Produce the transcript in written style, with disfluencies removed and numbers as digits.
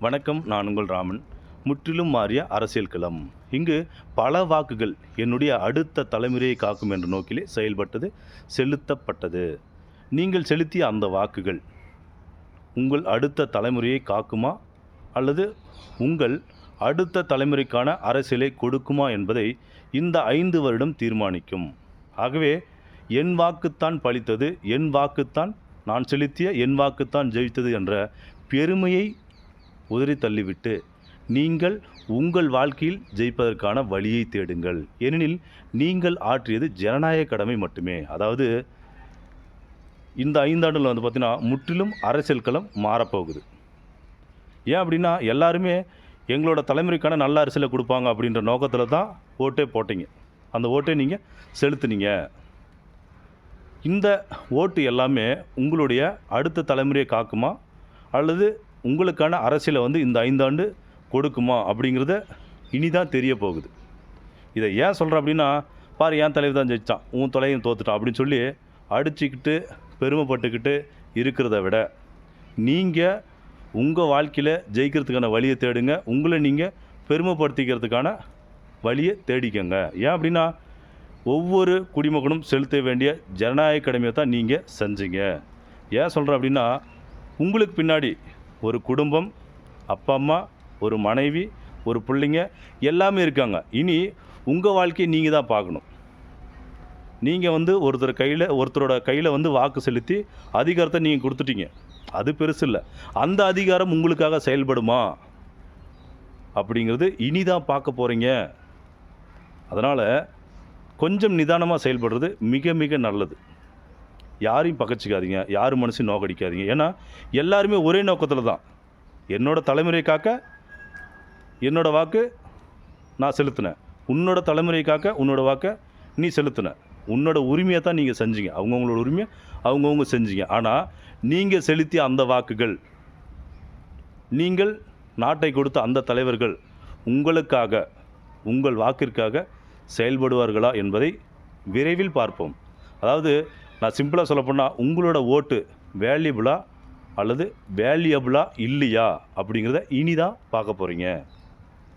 வணக்கம். நான் உங்கள் ராமன். முற்றிலும் மாறிய அரசியல் களம். இங்கு பல வாக்குகள் என்னுடைய அடுத்த தலைமுறையை காக்கும் என்ற நோக்கிலே செயல்பட்டது, செலுத்தப்பட்டது. நீங்கள் செலுத்திய அந்த வாக்குகள் உங்கள் அடுத்த தலைமுறையை காக்குமா அல்லது உங்கள் அடுத்த தலைமுறைக்கான அரசியலை கொடுக்குமா என்பதை இந்த 5 வருடம் தீர்மானிக்கும். ஆகவே என் வாக்குத்தான் பலித்தது, என் வாக்குத்தான் நான் செலுத்திய என் வாக்குத்தான் ஜெயித்தது என்ற பெருமையை உதறி தள்ளிவிட்டு நீங்கள் உங்கள் வாழ்க்கையில் ஜெயிப்பதற்கான வழியை தேடுங்கள். ஏனெனில் நீங்கள் ஆற்றியது ஜனநாயக கடமை மட்டுமே. அதாவது இந்த 5 ஆண்டுகள் பார்த்தீங்கன்னா முற்றிலும் அரசியல் களம் மாறப்போகுது. ஏன் அப்படின்னா எல்லாருமே எங்களோட தலைமுறைக்கான நல்ல அரசியலை கொடுப்பாங்க அப்படின்ற நோக்கத்தில் தான் ஓட்டே போட்டீங்க. அந்த ஓட்டை நீங்கள் செலுத்துனீங்க. இந்த ஓட்டு எல்லாமே உங்களுடைய அடுத்த தலைமுறையை காக்குமா அல்லது உங்களுக்கான அரசியலை இந்த 5 ஆண்டு கொடுக்குமா அப்படிங்கிறத இனிதான் தெரிய போகுது. இதை ஏன் சொல்கிறேன் அப்படின்னா, பாரு என் தலைவர் தான் ஜெயித்தான், உன் தலையும் தோத்துட்டான் அப்படின்னு சொல்லி அடிச்சுக்கிட்டு பெருமைப்பட்டுக்கிட்டு இருக்கிறத விட நீங்கள் உங்கள் வாழ்க்கையில் ஜெயிக்கிறதுக்கான வழியை தேடுங்க. உங்களை நீங்கள் பெருமைப்படுத்திக்கிறதுக்கான வழியை தேடிக்கங்க. ஏன் அப்படின்னா ஒவ்வொரு குடிமகனும் செலுத்த வேண்டிய ஜனநாயக கடமையை தான் நீங்கள் செஞ்சீங்க. ஏன் சொல்கிறேன் அப்படின்னா உங்களுக்கு பின்னாடி ஒரு குடும்பம், அப்பா அம்மா, ஒரு மனைவி, ஒரு பிள்ளைங்க எல்லாமே இருக்காங்க. இனி உங்கள் வாழ்க்கையை நீங்கள் தான் பார்க்கணும். நீங்கள் ஒருத்தரோட கையில் வாக்கு செலுத்தி அதிகாரத்தை நீங்கள் கொடுத்துட்டீங்க. அது பெருசு இல்லை. அந்த அதிகாரம் உங்களுக்காக செயல்படுமா அப்படிங்கிறது இனி தான் பார்க்க போகிறீங்க. அதனால் கொஞ்சம் நிதானமாக செயல்படுறது மிக மிக நல்லது. யாரையும் பகச்சிக்காதீங்க, யார் மனசையும் நோக்கடிக்காதீங்க. ஏன்னா எல்லாருமே ஒரே நோக்கத்தில் தான். என்னோடய தலைமுறை காக்க என்னோடய வாக்கு நான் செலுத்தினேன், உன்னோட தலைமுறை காக்க உன்னோட வாக்கை நீ செலுத்தின. உன்னோட உரிமையை தான் நீங்கள் செஞ்சீங்க. அவங்கவுங்களோட உரிமையை அவங்கவுங்க செஞ்சீங்க. ஆனால் நீங்கள் செலுத்திய அந்த வாக்குகள், நீங்கள் நாட்டை கொடுத்த அந்த தலைவர்கள் உங்களுக்காக, உங்கள் வாக்கிற்காக செயல்படுவார்களா என்பதை விரைவில் பார்ப்போம். அதாவது நான் சிம்பிளாக சொல்லப்போனால் உங்களோட ஓட்டு வேல்யூபிளா அல்லது வேல்யூபிளா இல்லையா அப்படிங்கிறத இனி தான் பார்க்க போகிறீங்க.